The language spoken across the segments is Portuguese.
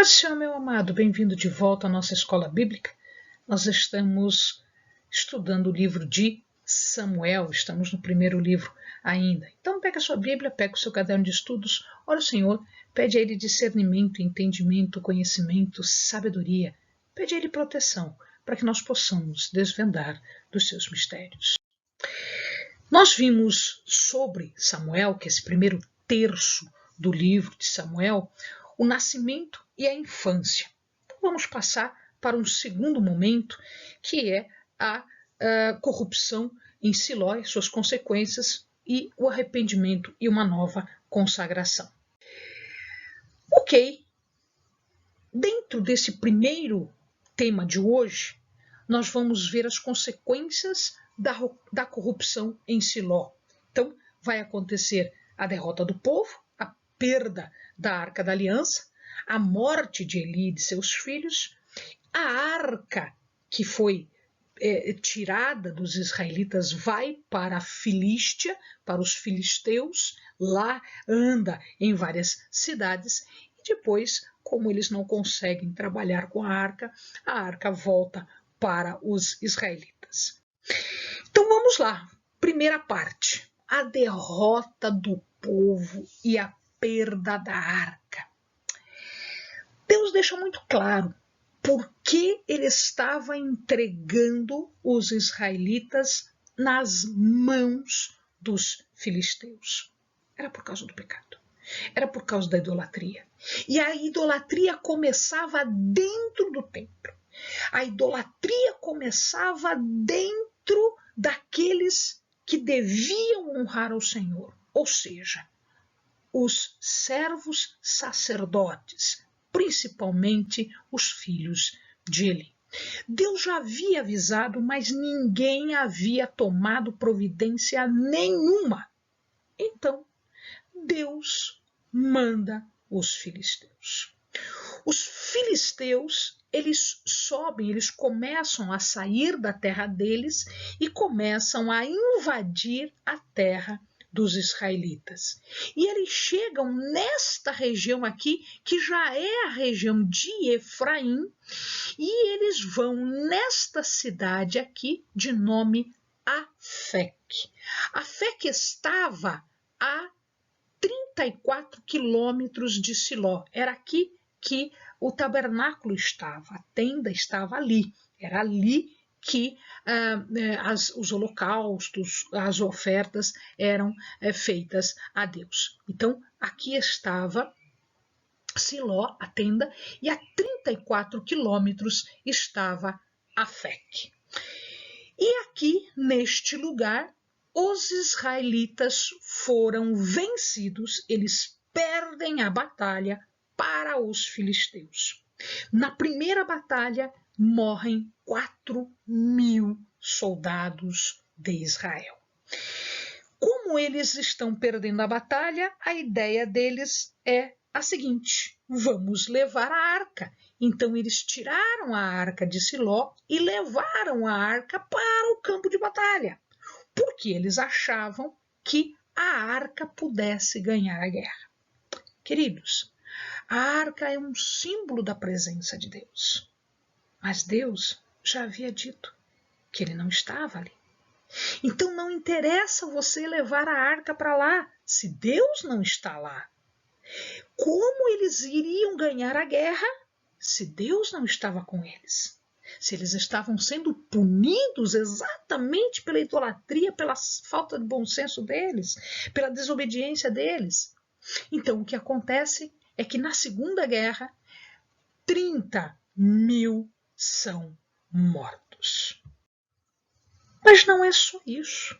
Paz do Senhor, meu amado, bem-vindo de volta à nossa escola bíblica. Nós estamos estudando o livro de Samuel, estamos no primeiro livro ainda. Então pega a sua Bíblia, pega o seu caderno de estudos, ora o Senhor, pede a Ele discernimento, entendimento, conhecimento, sabedoria, pede a Ele proteção, para que nós possamos desvendar dos seus mistérios. Nós vimos sobre Samuel, que é esse primeiro terço do livro de Samuel, o nascimento e a infância. Então, vamos passar para um segundo momento, que é a corrupção em Siló e suas consequências, e o arrependimento e uma nova consagração. Ok, dentro desse primeiro tema de hoje, nós vamos ver as consequências da corrupção em Siló. Então, vai acontecer a derrota do povo, a perda da Arca da Aliança, a morte de Eli e de seus filhos, a arca que foi tirada dos israelitas vai para a Filístia, para os filisteus, lá anda em várias cidades, e depois, como eles não conseguem trabalhar com a arca volta para os israelitas. Então vamos lá, primeira parte, a derrota do povo e a perda da arca. Deus deixa muito claro por que ele estava entregando os israelitas nas mãos dos filisteus. Era por causa do pecado. Era por causa da idolatria. E a idolatria começava dentro do templo. A idolatria começava dentro daqueles que deviam honrar ao Senhor. Ou seja, os servos sacerdotes, principalmente os filhos de Eli. Deus já havia avisado, mas ninguém havia tomado providência nenhuma. Então, Deus manda os filisteus. Os filisteus, eles sobem, eles começam a sair da terra deles e começam a invadir a terra dos israelitas. E eles chegam nesta região aqui, que já é a região de Efraim, e eles vão nesta cidade aqui, de nome Afec. Afec estava a 34 quilômetros de Siló. Era aqui que o tabernáculo estava, a tenda estava ali. Era ali que os holocaustos, as ofertas eram feitas a Deus. Então, aqui estava Siló, a tenda, e a 34 quilômetros estava Afec. E aqui, neste lugar, os israelitas foram vencidos, eles perdem a batalha para os filisteus. Na primeira batalha, morrem 4.000 soldados de Israel. Como eles estão perdendo a batalha, a ideia deles é a seguinte: vamos levar a arca. Então eles tiraram a arca de Siló e levaram a arca para o campo de batalha, porque eles achavam que a arca pudesse ganhar a guerra. Queridos, a arca é um símbolo da presença de Deus. Mas Deus já havia dito que ele não estava ali. Então não interessa você levar a arca para lá, se Deus não está lá. Como eles iriam ganhar a guerra se Deus não estava com eles? Se eles estavam sendo punidos exatamente pela idolatria, pela falta de bom senso deles, pela desobediência deles. Então o que acontece é que na Segunda Guerra, 30.000 são mortos. Mas não é só isso.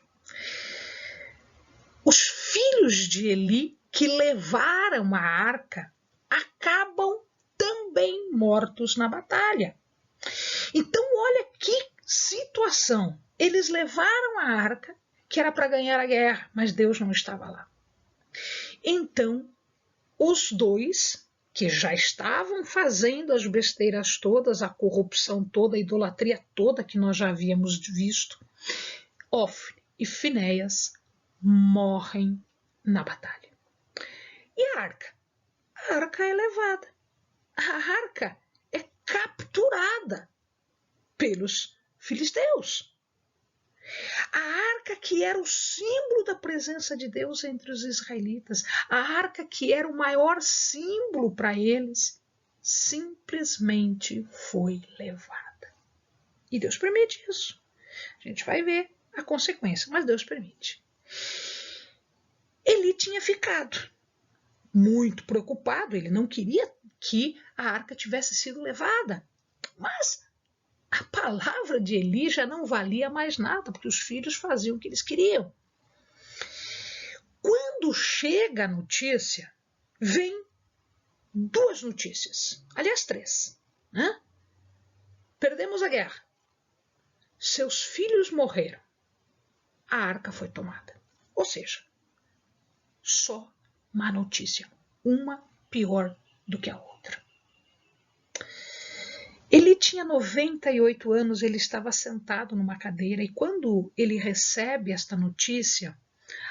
Os filhos de Eli que levaram a arca acabam também mortos na batalha. Então, olha que situação. Eles levaram a arca, que era para ganhar a guerra, mas Deus não estava lá. Então, os dois, que já estavam fazendo as besteiras todas, a corrupção toda, a idolatria toda que nós já havíamos visto, Ofni e Finéias morrem na batalha. E a arca? A arca é levada. a arca é capturada pelos filisteus. A arca que era o símbolo da presença de Deus entre os israelitas, a arca que era o maior símbolo para eles, simplesmente foi levada. E Deus permite isso. A gente vai ver a consequência, mas Deus permite. Eli tinha ficado muito preocupado, ele não queria que a arca tivesse sido levada, mas a palavra de Eli já não valia mais nada, porque os filhos faziam o que eles queriam. Quando chega a notícia, vem duas notícias, aliás 3. Né? Perdemos a guerra, seus filhos morreram, a arca foi tomada. Ou seja, só má notícia, uma pior do que a outra. Ele tinha 98 anos, ele estava sentado numa cadeira, e quando ele recebe esta notícia,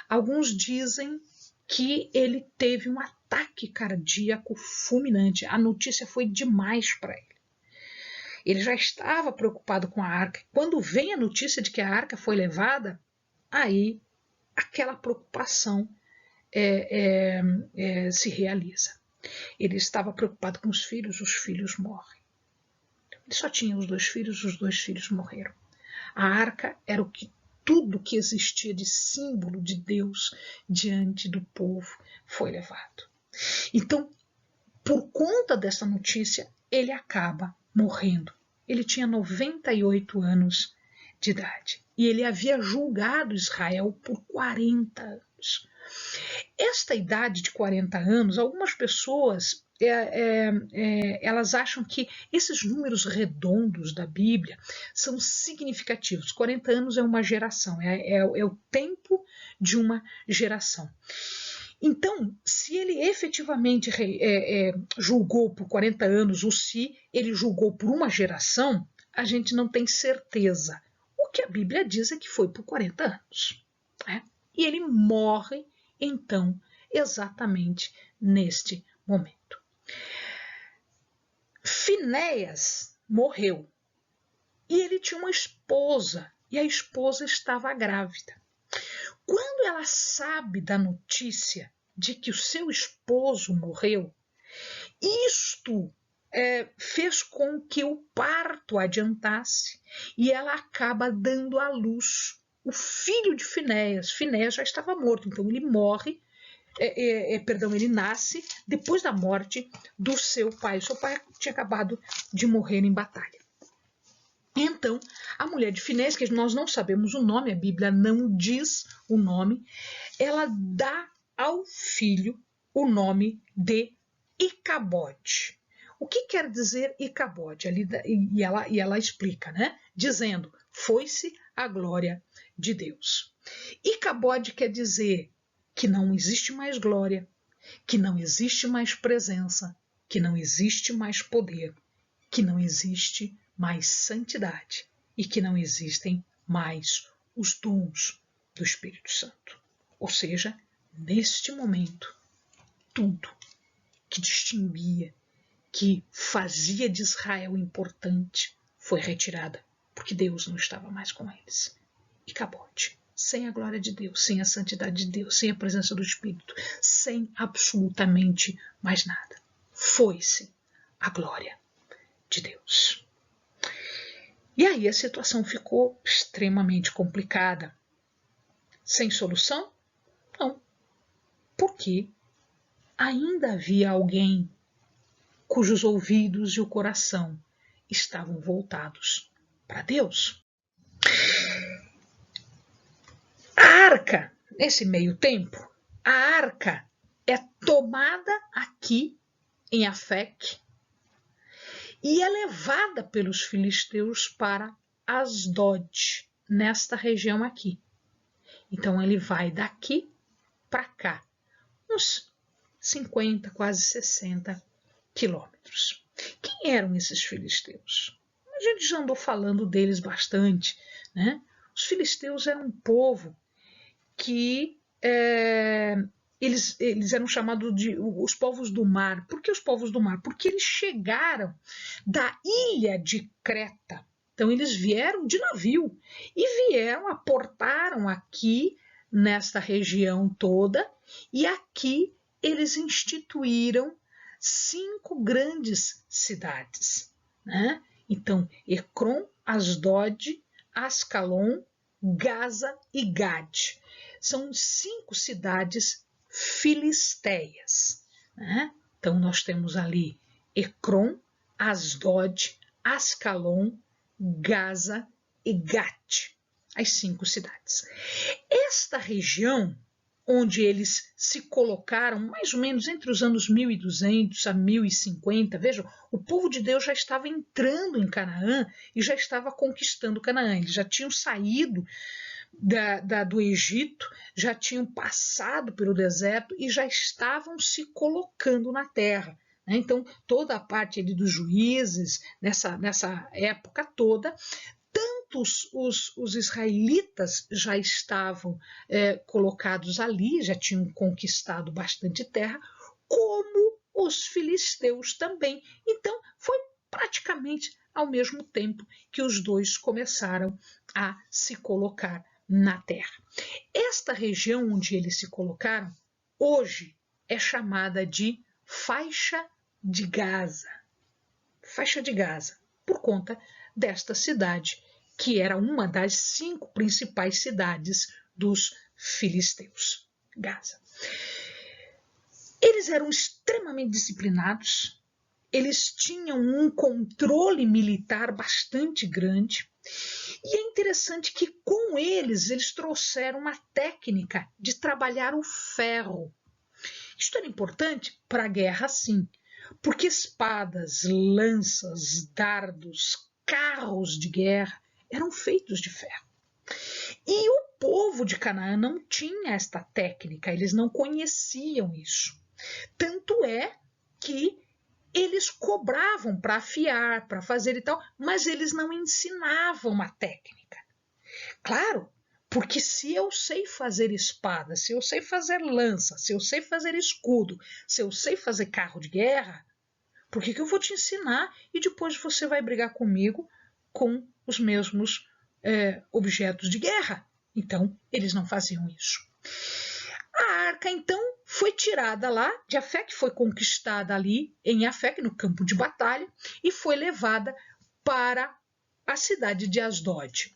alguns dizem que ele teve um ataque cardíaco fulminante. A notícia foi demais para ele. Ele já estava preocupado com a arca. Quando vem a notícia de que a arca foi levada, aí aquela preocupação se realiza. Ele estava preocupado com os filhos morrem. Ele só tinha os 2 filhos morreram. A arca era tudo que existia de símbolo de Deus diante do povo foi levado. Então, por conta dessa notícia, ele acaba morrendo. Ele tinha 98 anos de idade e ele havia julgado Israel por 40 anos. Esta idade de 40 anos, algumas pessoas elas acham que esses números redondos da Bíblia são significativos. 40 anos é uma geração, é o tempo de uma geração. Então, se ele efetivamente julgou por 40 anos ou se ele julgou por uma geração, a gente não tem certeza. O que a Bíblia diz é que foi por 40 anos. Né? E ele morre, então, exatamente neste momento. Finéias morreu e ele tinha uma esposa e a esposa estava grávida. Quando ela sabe da notícia de que o seu esposo morreu, isto fez com que o parto adiantasse e ela acaba dando à luz o filho de Finéias. Finéias já estava morto, então ele morre. Ele nasce depois da morte do seu pai. O seu pai tinha acabado de morrer em batalha. Então, a mulher de Finéias, que nós não sabemos o nome, a Bíblia não diz o nome, ela dá ao filho o nome de Icabode. O que quer dizer Icabode? E ela explica, né? Dizendo, foi-se a glória de Deus. Icabode quer dizer que não existe mais glória, que não existe mais presença, que não existe mais poder, que não existe mais santidade e que não existem mais os dons do Espírito Santo. Ou seja, neste momento, tudo que distinguia, que fazia de Israel importante, foi retirada, porque Deus não estava mais com eles. E Icabode. Sem a glória de Deus, sem a santidade de Deus, sem a presença do Espírito, sem absolutamente mais nada. Foi-se a glória de Deus. E aí a situação ficou extremamente complicada. Sem solução? Não. Porque ainda havia alguém cujos ouvidos e o coração estavam voltados para Deus. A arca, nesse meio tempo, a arca é tomada aqui em Afec e é levada pelos filisteus para Asdod, nesta região aqui. Então ele vai daqui para cá, uns 50, quase 60 quilômetros. Quem eram esses filisteus? A gente já andou falando deles bastante, né? Os filisteus eram um povo que eles eram chamados de os povos do mar. Por que os povos do mar? Porque eles chegaram da ilha de Creta. Então eles vieram de navio e aportaram aqui nesta região toda, e aqui eles instituíram 5 grandes cidades, né? Então, Ecrom, Asdod, Ascalon, Gaza e Gade. São 5 cidades filisteias, né? Então, nós temos ali Ecrom, Asdod, Ascalon, Gaza e Gate, as 5 cidades. Esta região, onde eles se colocaram mais ou menos entre os anos 1200 a 1050, vejam, o povo de Deus já estava entrando em Canaã e já estava conquistando Canaã. Eles já tinham saído do Egito, já tinham passado pelo deserto e já estavam se colocando na terra. Então, toda a parte ali dos juízes, nessa época toda, tanto os israelitas já estavam colocados ali, já tinham conquistado bastante terra, como os filisteus também. Então, foi praticamente ao mesmo tempo que os dois começaram a se colocar na terra. Esta região onde eles se colocaram, hoje é chamada de faixa de Gaza. Faixa de Gaza, por conta desta cidade, que era uma das 5 principais cidades dos filisteus, Gaza. Eles eram extremamente disciplinados, eles tinham um controle militar bastante grande, e é interessante que com eles trouxeram uma técnica de trabalhar o ferro. Isto era importante para a guerra, sim, porque espadas, lanças, dardos, carros de guerra eram feitos de ferro. E o povo de Canaã não tinha esta técnica, eles não conheciam isso. Tanto é que eles cobravam para afiar, para fazer e tal, mas eles não ensinavam a técnica. Claro, porque se eu sei fazer espada, se eu sei fazer lança, se eu sei fazer escudo, se eu sei fazer carro de guerra, por que eu vou te ensinar e depois você vai brigar comigo com os mesmos objetos de guerra? Então, eles não faziam isso. A arca, então, foi tirada lá de Afec, foi conquistada ali em Afec, no campo de batalha, e foi levada para a cidade de Asdod.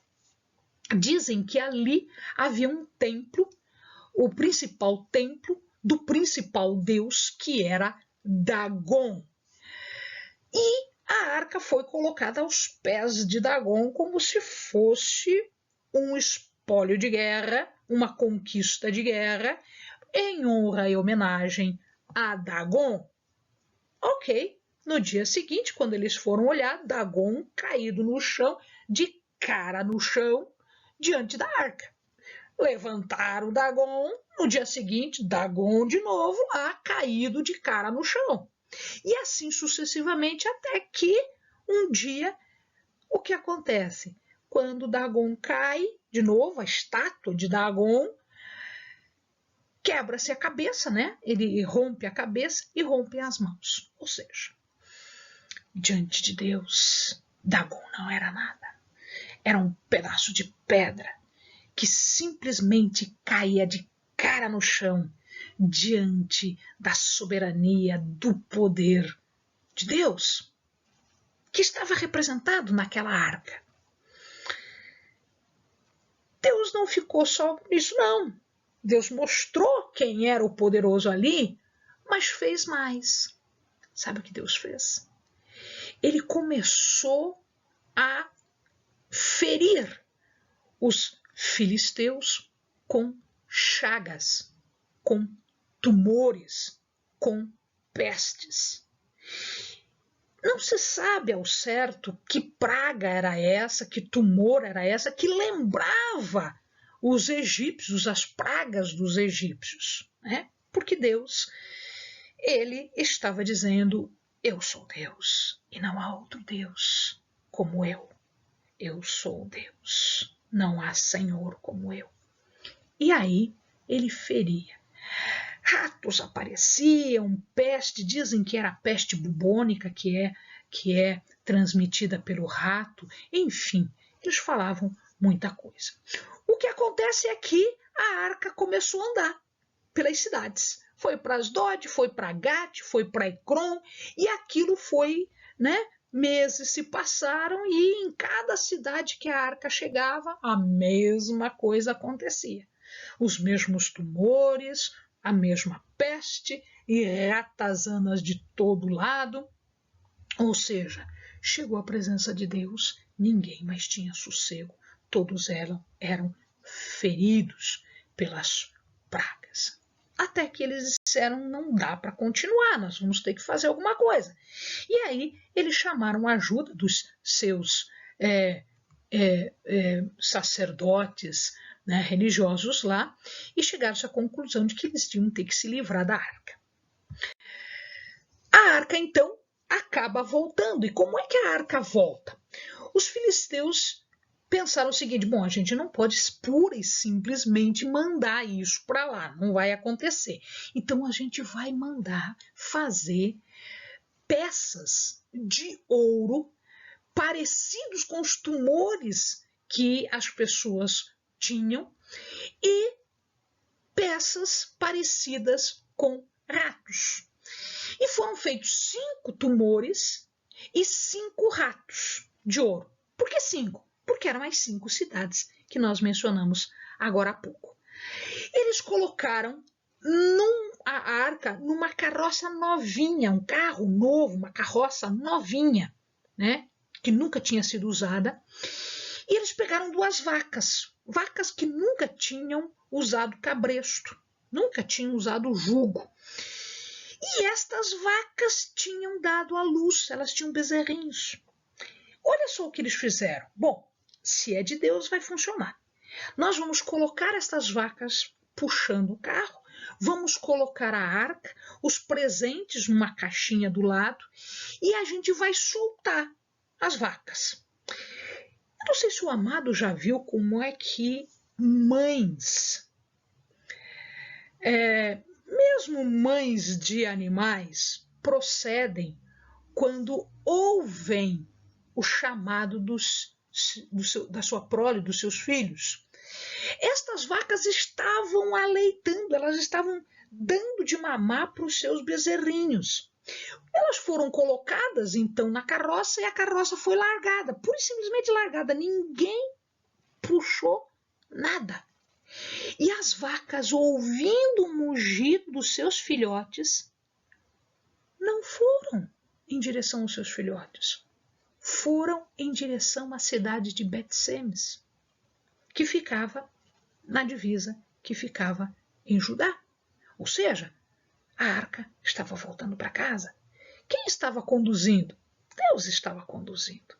Dizem que ali havia um templo, o principal templo do principal deus, que era Dagon. E a arca foi colocada aos pés de Dagon como se fosse um espólio de guerra, uma conquista de guerra, em honra e homenagem a Dagon. Ok, no dia seguinte, quando eles foram olhar, Dagon caído no chão, de cara no chão, diante da arca. Levantaram Dagon, no dia seguinte, Dagon de novo lá, caído de cara no chão. E assim sucessivamente, até que um dia, o que acontece? Quando Dagon cai, de novo, a estátua de Dagon, quebra-se a cabeça, né? Ele rompe a cabeça e rompe as mãos. Ou seja, diante de Deus, Dagon não era nada. Era um pedaço de pedra que simplesmente caía de cara no chão diante da soberania, do poder de Deus, que estava representado naquela arca. Deus não ficou só nisso, não. Deus mostrou quem era o poderoso ali, mas fez mais. Sabe o que Deus fez? Ele começou a ferir os filisteus com chagas, com tumores, com pestes. Não se sabe ao certo que praga era essa, que tumor era essa, que lembrava os egípcios, as pragas dos egípcios, né? Porque Deus, ele estava dizendo: eu sou Deus e não há outro Deus como eu. Eu sou Deus, não há Senhor como eu. E aí ele feria. ratos apareciam, peste, dizem que era a peste bubônica, que é transmitida pelo rato, enfim, eles falavam muita coisa. O que acontece é que a arca começou a andar pelas cidades. Foi para Asdod, foi para Gat, foi para Ecrom, e aquilo foi, né? Meses se passaram e em cada cidade que a arca chegava, a mesma coisa acontecia. Os mesmos tumores, a mesma peste e ratazanas de todo lado. Ou seja, chegou a presença de Deus, ninguém mais tinha sossego, todos eram feridos pelas pragas. Até que eles disseram, não dá para continuar, nós vamos ter que fazer alguma coisa. E aí eles chamaram a ajuda dos seus sacerdotes, né, religiosos lá, e chegaram à conclusão de que eles tinham ter que se livrar da arca. A arca, então, acaba voltando. E como é que a arca volta? Os filisteus pensaram o seguinte, bom, a gente não pode pura e simplesmente mandar isso para lá, não vai acontecer. Então a gente vai mandar fazer peças de ouro parecidos com os tumores que as pessoas tinham e peças parecidas com ratos. E foram feitos 5 tumores e 5 ratos de ouro. Por que 5? Porque eram as 5 cidades que nós mencionamos agora há pouco. Eles colocaram a arca numa carroça novinha, um carro novo, uma carroça novinha, né, que nunca tinha sido usada. E eles pegaram 2 vacas, vacas que nunca tinham usado cabresto, nunca tinham usado jugo. E estas vacas tinham dado à luz, elas tinham bezerrinhos. Olha só o que eles fizeram. Bom, se é de Deus, vai funcionar. Nós vamos colocar estas vacas puxando o carro, vamos colocar a arca, os presentes numa caixinha do lado e a gente vai soltar as vacas. Eu não sei se o amado já viu como é que mães, mesmo mães de animais, procedem quando ouvem o chamado da sua prole, dos seus filhos. Estas vacas estavam aleitando, elas estavam dando de mamar para os seus bezerrinhos. Elas foram colocadas, então, na carroça e a carroça foi largada, pura e simplesmente largada. Ninguém puxou nada. E as vacas, ouvindo o mugido dos seus filhotes, não foram em direção aos seus filhotes. Foram em direção à cidade de Bet-Semes, que ficava na divisa, que ficava em Judá. Ou seja, a arca estava voltando para casa. Quem estava conduzindo? Deus estava conduzindo.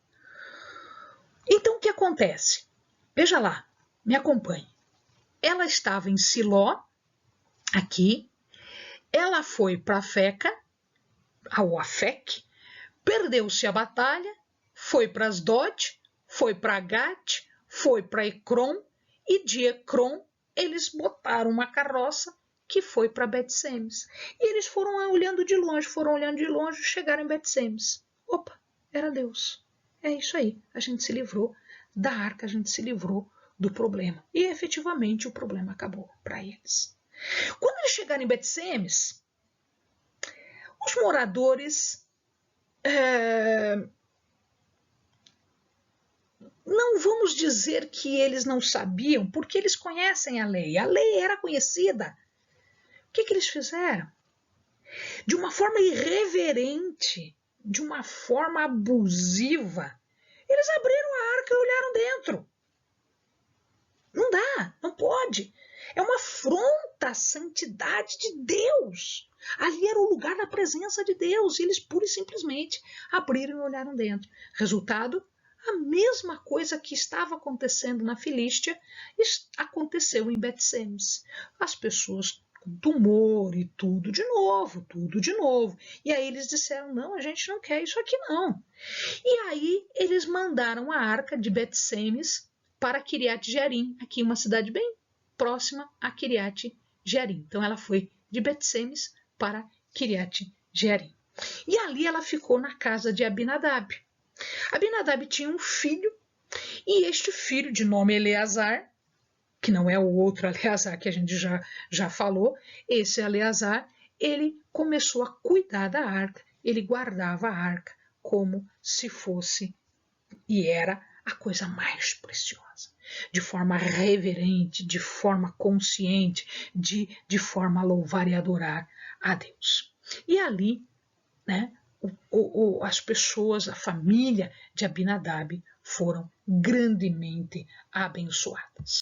Então o que acontece? Veja lá, me acompanhe. Ela estava em Siló, aqui. Ela foi para Feca, ao Afec, perdeu-se a batalha, foi para Asdod, foi para Gat, foi para Ecrom, e de Ecrom eles botaram uma carroça que foi para Bet-Semes. E eles foram olhando de longe, chegaram em Bet-Semes. Opa, era Deus. É isso aí, a gente se livrou da arca, a gente se livrou do problema. E efetivamente o problema acabou para eles. Quando eles chegaram em Bet-Semes, os moradores não vamos dizer que eles não sabiam, porque eles conhecem a lei era conhecida. O que eles fizeram? De uma forma irreverente, de uma forma abusiva, eles abriram a arca e olharam dentro. Não dá, não pode. É uma afronta à santidade de Deus. Ali era o lugar da presença de Deus. E eles pura e simplesmente abriram e olharam dentro. Resultado, a mesma coisa que estava acontecendo na Filístia aconteceu em Bet-Semes. As pessoas com tumor e tudo de novo. E aí eles disseram, não, a gente não quer isso aqui não. E aí eles mandaram a arca de Bet-Semes para Kiriat Jearim, aqui uma cidade bem próxima a Kiriat Jearim. Então ela foi de Bet-Semes para Kiriat Jearim. E ali ela ficou na casa de Abinadab. Abinadab tinha um filho, e este filho, de nome Eleazar, que não é o outro Eleazar que a gente já falou, esse Eleazar, ele começou a cuidar da arca, ele guardava a arca como se fosse e era a coisa mais preciosa, de forma reverente, de forma consciente, de forma a louvar e adorar a Deus. E ali, né, as pessoas, a família de Abinadab foram grandemente abençoadas.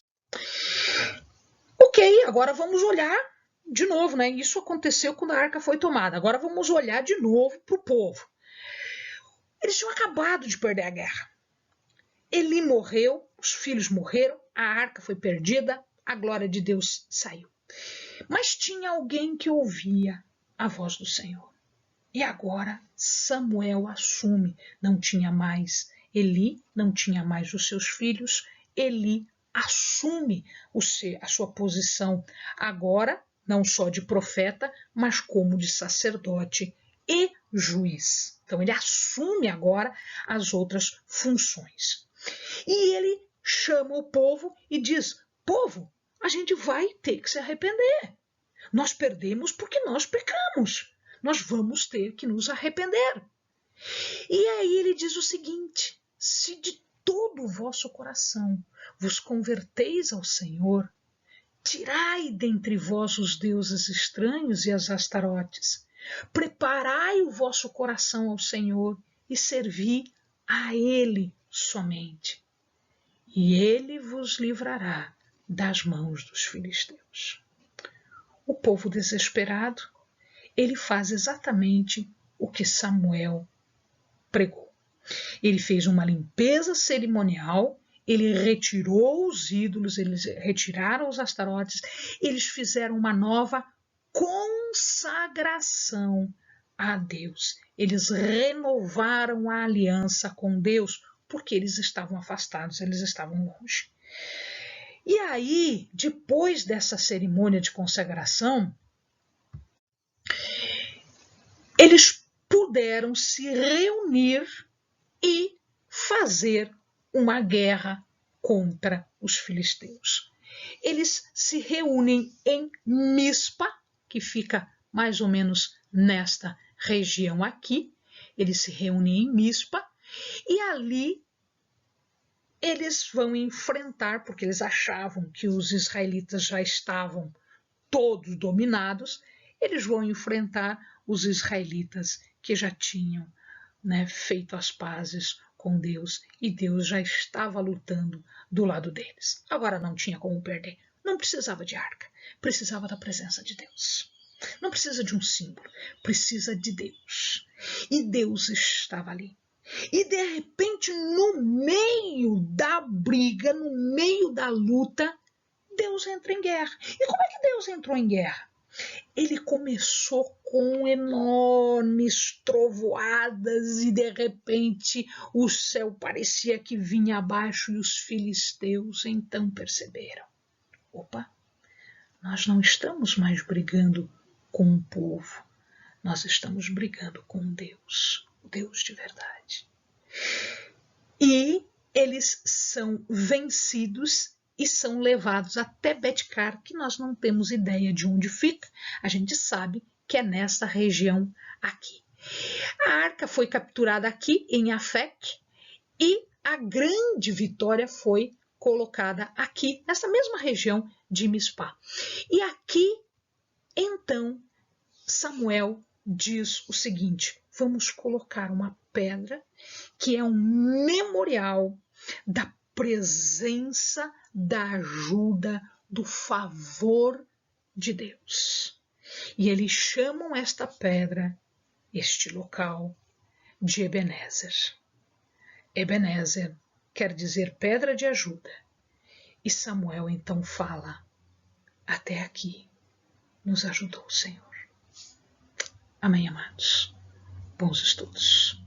Ok, agora vamos olhar de novo, né? Isso aconteceu quando a arca foi tomada. Agora vamos olhar de novo para o povo. Eles tinham acabado de perder a guerra. Eli morreu, os filhos morreram, a arca foi perdida, a glória de Deus saiu. Mas tinha alguém que ouvia a voz do Senhor. E agora Samuel assume. Não tinha mais Eli, não tinha mais os seus filhos. Eli assume a sua posição agora, não só de profeta, mas como de sacerdote e juiz. Então ele assume agora as outras funções. E ele chama o povo e diz: povo, a gente vai ter que se arrepender. Nós perdemos porque nós pecamos. Nós vamos ter que nos arrepender. E aí ele diz o seguinte: se de todo o vosso coração vos converteis ao Senhor, tirai dentre vós os deuses estranhos e as astarotes, preparai o vosso coração ao Senhor e servi a Ele somente, e Ele vos livrará das mãos dos filisteus. O povo desesperado, ele faz exatamente o que Samuel pregou. Ele fez uma limpeza cerimonial, ele retirou os ídolos, eles retiraram os astarotes, eles fizeram uma nova consagração a Deus. Eles renovaram a aliança com Deus, porque eles estavam afastados, eles estavam longe. E aí, depois dessa cerimônia de consagração, eles puderam se reunir e fazer uma guerra contra os filisteus. Eles se reúnem em Mispa, que fica mais ou menos nesta região aqui. Eles se reúnem em Mispa e ali eles vão enfrentar, porque eles achavam que os israelitas já estavam todos dominados, eles vão enfrentar os israelitas que já tinham, né, feito as pazes com Deus e Deus já estava lutando do lado deles. Agora não tinha como perder, não precisava de arca, precisava da presença de Deus. Não precisa de um símbolo, precisa de Deus. E Deus estava ali. E de repente, no meio da briga, no meio da luta, Deus entra em guerra. E como é que Deus entrou em guerra? Ele começou com enormes trovoadas e de repente o céu parecia que vinha abaixo e os filisteus então perceberam: opa, nós não estamos mais brigando com o povo, nós estamos brigando com Deus, o Deus de verdade. E eles são vencidos e são levados até Bet-Car, que nós não temos ideia de onde fica. A gente sabe que é nessa região aqui. A arca foi capturada aqui em Afec e a grande vitória foi colocada aqui, nessa mesma região de Mispá. E aqui, então, Samuel diz o seguinte: vamos colocar uma pedra que é um memorial da presença, da ajuda, do favor de Deus. E eles chamam esta pedra, este local, de Ebenezer. Ebenezer quer dizer pedra de ajuda. E Samuel então fala: até aqui nos ajudou o Senhor. Amém, amados. Bons estudos.